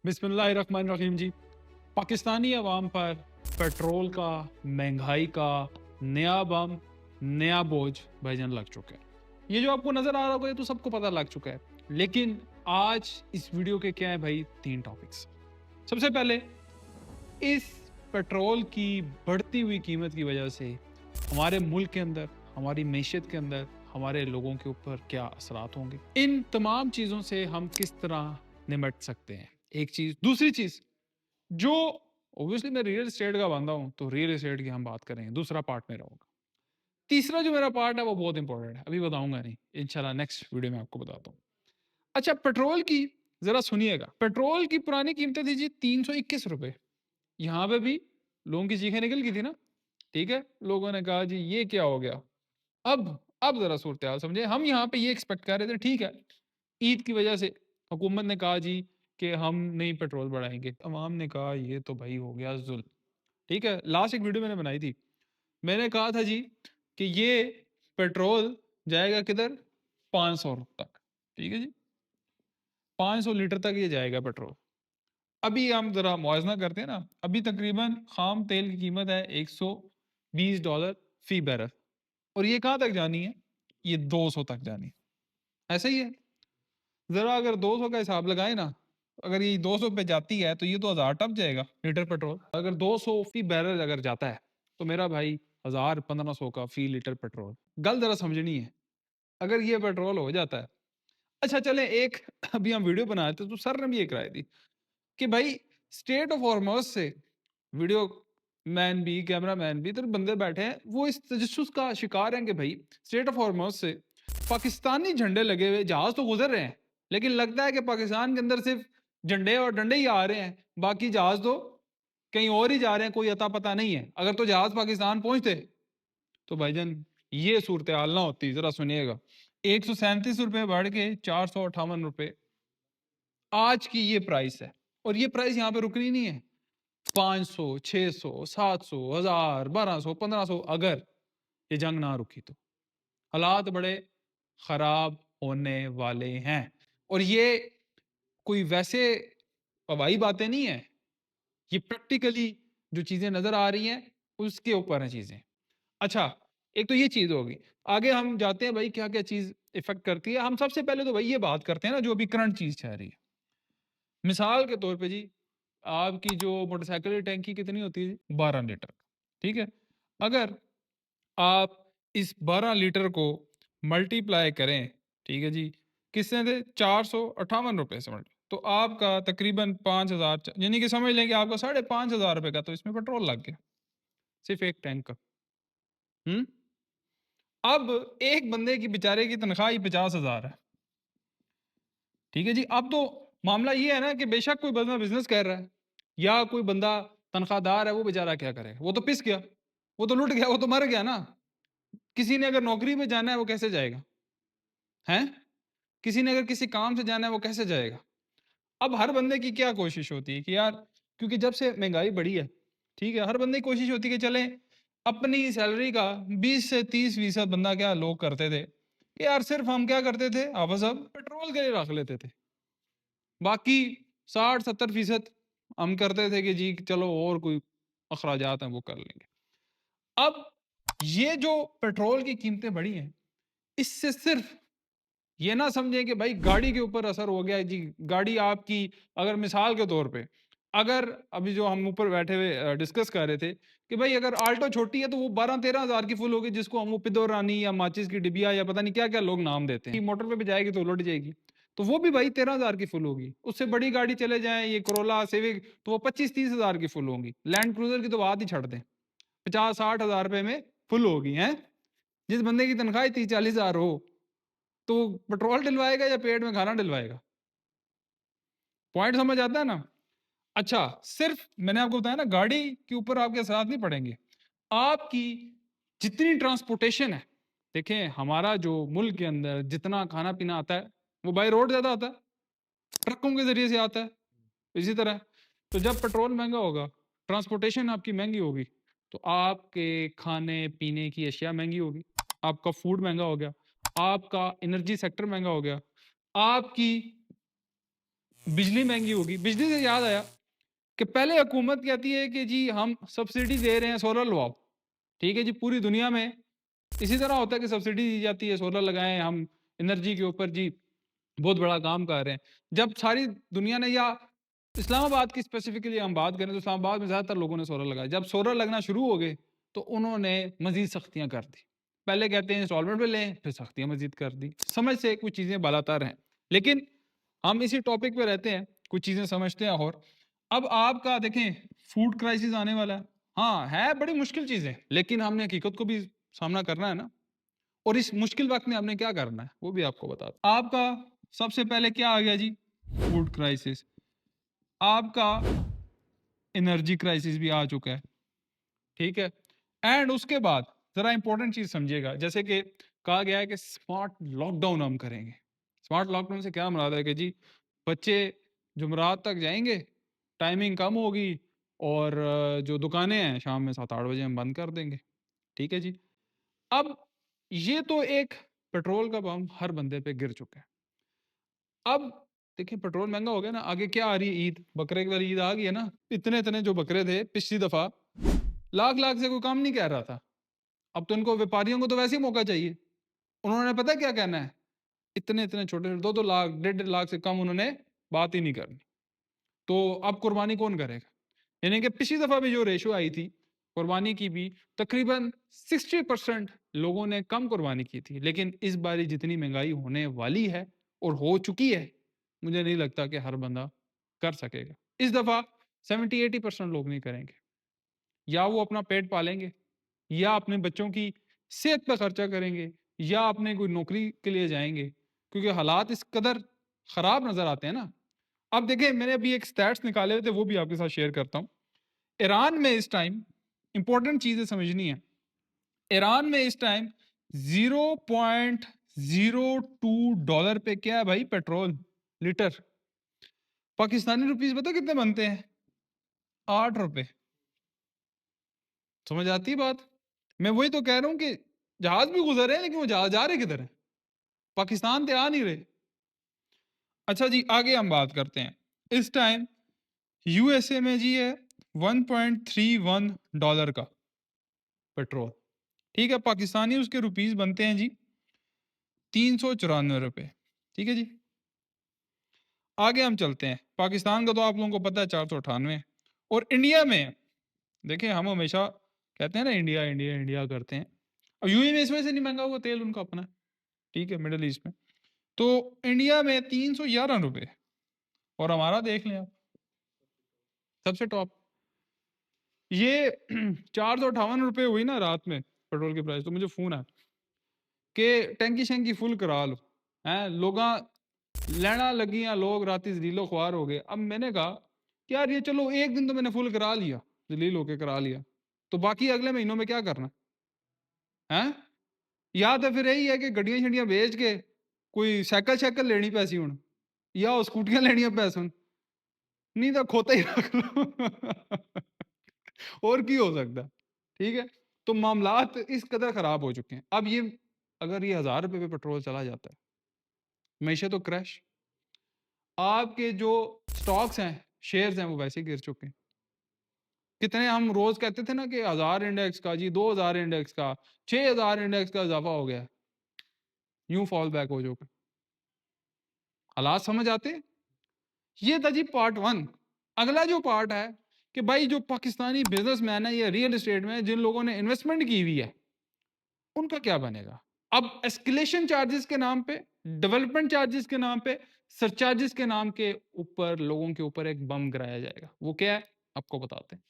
बिस्मिल्लाहिर्रहमानिर्रहीम जी। पाकिस्तानी अवाम पर पेट्रोल का, महंगाई का नया बम, नया बोझ भाईजान लग चुका है। ये जो आपको नजर आ रहा होगा ये तो सबको पता लग चुका है, लेकिन आज इस वीडियो के क्या है भाई, 3 टॉपिक्स। सबसे पहले, इस पेट्रोल की बढ़ती हुई कीमत की वजह से हमारे मुल्क के अंदर, हमारी मैशियत के अंदर, हमारे लोगों के ऊपर क्या असरात होंगे। इन तमाम चीज़ों से हम किस तरह निमट सकते हैं, एक चीज़। दूसरी चीज़, जो ऑब्वियसली मैं रियल एस्टेट का बंदा हूँ तो रियल एस्टेट की हम बात करेंगे, दूसरा पार्ट मेरा होगा। तीसरा जो मेरा पार्ट है वो बहुत इंपॉर्टेंट है, अभी बताऊंगा नहीं, इंशाल्लाह नेक्स्ट वीडियो में आपको बताता हूँ। अच्छा, पेट्रोल की जरा सुनिएगा। पेट्रोल की पुरानी कीमतें थी जी 321 रुपए। यहाँ पे भी लोगों की चीखें निकल गई थी ना। ठीक है, लोगों ने कहा जी ये क्या हो गया। अब जरा सूरत हाल समझे। हम यहाँ पे ये एक्सपेक्ट कर रहे थे, ठीक है, ईद की वजह से हुकूमत ने कहा जी कि हम नहीं पेट्रोल बढ़ाएंगे। अवाम ने कहा ये तो भाई हो गया जुल्म। ठीक है, लास्ट एक वीडियो मैंने बनाई थी, मैंने कहा था जी कि ये पेट्रोल जाएगा किधर, 500 तक। ठीक है जी, 500 लीटर तक ये जाएगा पेट्रोल। अभी हम जरा मुआवजा करते हैं ना, अभी तकरीबन खाम तेल की कीमत है $120 फी बैरल, और ये कहाँ तक जानी है, ये 200 तक जानी है। ऐसा ही है। जरा अगर 200 का हिसाब लगाए ना, अगर ये 200 पे जाती है तो ये तो 1000 टप जाएगा लीटर पेट्रोल। अगर 200 फी बैरल अगर जाता है तो मेरा भाई 1000-1500 का फी लीटर पेट्रोल। गल जरा समझनी है, अगर ये पेट्रोल हो जाता है। अच्छा चले एक अभी हम वीडियो बनाए थे तो सर ने भी एक राय दी कि भाई स्टेट ऑफ हॉर्मोज से वीडियो मैन भी, कैमरा मैन भी, तो बंदे बैठे हैं वो इस तजस्सुस का शिकार हैं कि भाई स्टेट ऑफ हॉर्मोज से पाकिस्तानी झंडे लगे हुए जहाज तो गुजर रहे हैं, लेकिन लगता है कि पाकिस्तान के अंदर सिर्फ झंडे और डंडे ही आ रहे हैं, बाकी जहाज तो कहीं और ही जा रहे हैं, कोई अता पता नहीं है। अगर तो जहाज पाकिस्तान पहुंचते तो भाईजान ये सूरत हाल ना होती। जरा सुनिएगा, 137 रुपए बढ़ के 458 रुपए आज की ये प्राइस है, और ये प्राइस यहाँ पे रुकनी नहीं है। 500, 600, 700, 1000, 1200, 1500, अगर ये जंग ना रुकी तो हालात बड़े खराब होने वाले हैं। और ये कोई वैसे हवाई बातें नहीं है, ये प्रैक्टिकली जो चीजें नजर आ रही हैं उसके ऊपर हैं चीजें। अच्छा, एक तो ये चीज होगी। आगे हम जाते हैं भाई क्या क्या चीज इफेक्ट करती है। हम सबसे पहले तो भाई ये बात करते हैं ना जो अभी करंट चीज चल रही है। मिसाल के तौर पे जी, आपकी जो मोटरसाइकिल की टैंकी कितनी होती है जी, 12 लीटर। ठीक है, अगर आप इस 12 लीटर को मल्टीप्लाई करें, ठीक है जी, किससे थे, 458 रुपए से मल्टी, तो आपका तकरीबन 5000, यानी कि समझ लें कि आपका 5500 रुपए का तो इसमें पेट्रोल लग गया, सिर्फ एक टैंक का। हम्म। अब एक बंदे की बेचारे की तनख्वाह ही 50,000 है। ठीक है जी, अब तो मामला ये है ना कि बेशक कोई बंदा बिजनेस कर रहा है या कोई बंदा तनख्वाहदार है, वो बेचारा क्या करे, वो तो पिस गया, वो तो लुट गया, वो तो मर गया ना। किसी ने अगर नौकरी पे जाना है वो कैसे जाएगा, हैं? किसी ने अगर किसी काम से जाना है वो कैसे जाएगा। अब हर बंदे की क्या कोशिश होती है कि यार, क्योंकि जब से महंगाई बढ़ी है, ठीक है, हर बंदे की कोशिश होती है कि चले अपनी सैलरी का 20 से 30% बंदा क्या लोग करते थे कि यार सिर्फ हम क्या करते थे, आपस अब पेट्रोल के लिए रख लेते थे, बाकी 60-70% हम करते थे कि जी चलो और कोई अखराजात हैं वो कर लेंगे। अब ये जो पेट्रोल की कीमतें बढ़ी हैं, इससे सिर्फ ये ना समझें कि भाई गाड़ी के ऊपर असर हो गया है जी। गाड़ी आपकी, अगर मिसाल के तौर पे, अगर अभी जो हम ऊपर बैठे हुए डिस्कस कर रहे थे कि भाई अगर आल्टो छोटी है तो वो 12-13 हजार की फुल होगी, जिसको हम वो पिदो रानी या माचिस की डिबिया या पता नहीं क्या क्या लोग नाम देते हैं, मोटर पे भी जाएगी तो उलट जाएगी, तो वो भी भाई 13 हजार की फुल होगी। उससे बड़ी गाड़ी चले जाएं, ये कोरोला सिविक, तो वो 25-30 हजार की फुल होंगी। लैंड क्रूजर की तो बात ही छड़ दें, 50-60 हजार रुपए में फुल होगी हैं। जिस बंदे की तनख्वाह 30-40 हजार हो तो पेट्रोल डलवाएगा या पेट में खाना डलवाएगा। पॉइंट समझ आता है ना। अच्छा, सिर्फ मैंने आपको बताया ना गाड़ी के ऊपर आपके असर नहीं पड़ेंगे, आपकी जितनी ट्रांसपोर्टेशन है। देखें हमारा जो मुल्क के अंदर जितना खाना पीना आता है वो बाई रोड ज्यादा आता है, ट्रकों के जरिए से आता है। इसी तरह तो जब पेट्रोल महंगा होगा, ट्रांसपोर्टेशन आपकी महंगी होगी, तो आपके खाने पीने की अशिया महंगी होगी, आपका फूड महंगा हो गया, आपका एनर्जी सेक्टर महंगा हो गया, आपकी बिजली महंगी होगी। बिजली से याद आया कि पहले हुकूमत कहती है कि जी हम सब्सिडी दे रहे हैं, सोलर लगवाओ। ठीक है जी, पूरी दुनिया में इसी तरह होता है कि सब्सिडी दी जाती है, सोलर लगाएं हम, एनर्जी के ऊपर जी बहुत बड़ा काम कर रहे हैं। जब सारी दुनिया ने, या इस्लामाबाद की स्पेसिफिकली हम बात करें, तो इस्लामाबाद में ज़्यादातर लोगों ने सोलर लगाया। जब सोलर लगना शुरू हो गए तो उन्होंने मजीद सख्तियाँ कर दी। पहले कहते हैं इंस्टॉलमेंट में लें, फिर सख्तियाँ मजीद कर दी। समझ से कुछ चीज़ें बालातर हैं, लेकिन हम इसी टॉपिक पे रहते हैं, कुछ चीज़ें समझते हैं। और अब आपका देखें, फूड क्राइसिस आने वाला है। हाँ, है बड़ी मुश्किल चीज़ है, लेकिन हमने हकीकत को भी सामना करना है ना। और इस मुश्किल वक़्त में हमने क्या करना है, वो भी आपको बताता हूँ। आपका सबसे पहले क्या आ गया जी? Food crisis. आपका एनर्जी क्राइसिस भी आ चुका है, ठीक है? एंड उसके बाद ज़रा इम्पोर्टेंट चीज़ समझिएगा, जैसे कि कहा गया है कि स्मार्ट लॉकडाउन हम करेंगे। स्मार्ट लॉकडाउन से क्या मुराद है कि जी बच्चे जुमेरात तक जाएँगे, टाइमिंग कम होगी और जो दुकानें हैं शाम में 7-8 बजे हम बंद कर देंगे, ठीक है जी? अब ये तो एक पेट्रोल का पंप हर बंदे पे गिर चुका है। अब देखिए पेट्रोल महँगा हो गया ना, आगे क्या आ रही है ईद, बकरे की वाली ईद आ गई है ना। इतने-इतने जो बकरे थे पिछली दफ़ा, लाख-लाख से कोई कम नहीं कह रहा था। अब तो इनको व्यापारियों को तो वैसे ही मौका चाहिए। उन्होंने पता है क्या कहना है? इतने-इतने छोटे 2-2 लाख, डेढ़-डेढ़ लाख से कम उन्होंने बात ही नहीं करनी। तो अब कुर्बानी कौन करेगा? यानी कि पिछली दफ़ा भी जो रेशो आई थी, कुर्बानी की भी तकरीबन 60% लोगों ने कम कुर्बानी की थी। लेकिन इस बारी जितनी महँगाई होने वाली है और हो चुकी है, मुझे नहीं लगता कि हर बंदा कर सकेगा। इस दफ़ा 70-80% लोग नहीं करेंगे। या वो अपना पेट पालेंगे, या अपने बच्चों की सेहत पे खर्चा करेंगे, या अपने कोई नौकरी के लिए जाएँगे, क्योंकि हालात इस कदर ख़राब नज़र आते हैं ना। अब देखिए मैंने अभी एक स्टैट्स निकाले हुए थे, वो भी आपके साथ शेयर करता हूँ। ईरान में इस टाइम इंपॉर्टेंट चीज़ें समझनी है। ईरान में इस टाइम $0.02 पे क्या है भाई पेट्रोल लीटर। पाकिस्तानी रुपीस पता कितने बनते हैं? ₹8। समझ आती है बात? मैं वही तो कह रहा हूँ कि जहाज भी गुजर रहे हैं, लेकिन वो जहाज जा रहे किधर है? पाकिस्तान तो आ नहीं रहे। अच्छा जी, आगे हम बात करते हैं। इस टाइम यूएसए में जी है $1.31 का पेट्रोल। ठीक है, पाकिस्तानी उसके रुपीस बनते हैं जी ₹394। ठीक है जी। आगे हम चलते हैं। पाकिस्तान का तो आप लोगों को पता है 498। और इंडिया में देखिए, हम हमेशा कहते हैं ना इंडिया इंडिया इंडिया करते हैं। अब यूएई में इसमें से नहीं महंगा हुआ तेल उनका अपना, ठीक है, मिडल ईस्ट में। तो इंडिया में ₹311 और हमारा देख लें आप, सबसे टॉप। ये ₹458 हुई ना रात में पेट्रोल की प्राइस, तो मुझे फ़ोन आया कि टैंकी शैंकी फुल करा लो, हैं लोगां लैना लगियां, लोग राती जलीलो ख्वार हो गए। अब मैंने कहा कि यार ये चलो एक दिन तो मैंने फुल करा लिया, जलील होके करा लिया, तो बाकी अगले महीनों में क्या करना है? या तो फिर यही है कि गड्डियां शड्डियां बेच के कोई साइकिल शाइकिल लेनी पैसी हुन, या वो स्कूटियां लेनियां पैसन, नहीं तो खोता ही रख लो। और की हो सकता है, ठीक है? तो मामलात इस कदर खराब हो चुके हैं। अब ये अगर ये ₹1000 पे पेट्रोल चला जाता है, मैशत तो क्रैश। आपके जो स्टॉक्स हैं, शेयर्स हैं, वो वैसे ही गिर चुके हैं। कितने हम रोज़ कहते थे ना कि 1000 इंडेक्स का जी, 2000 इंडेक्स का, 6000 इंडेक्स का इज़ाफ़ा हो गया है, यूँ फॉल बैक हो चुका है। हालात समझ आते हैं? ये था जी पार्ट 1। अगला जो पार्ट है कि भाई जो पाकिस्तानी बिज़नेसमैन है या रियल एस्टेट में जिन लोगों ने इन्वेस्टमेंट की हुई है, उनका क्या बनेगा? अब एस्केलेशन चार्जेस के नाम पे, डेवलपमेंट चार्जेस के नाम पे, सरचार्जेस के नाम के ऊपर लोगों के ऊपर एक बम गिराया जाएगा। वो क्या है? आपको बताते हैं।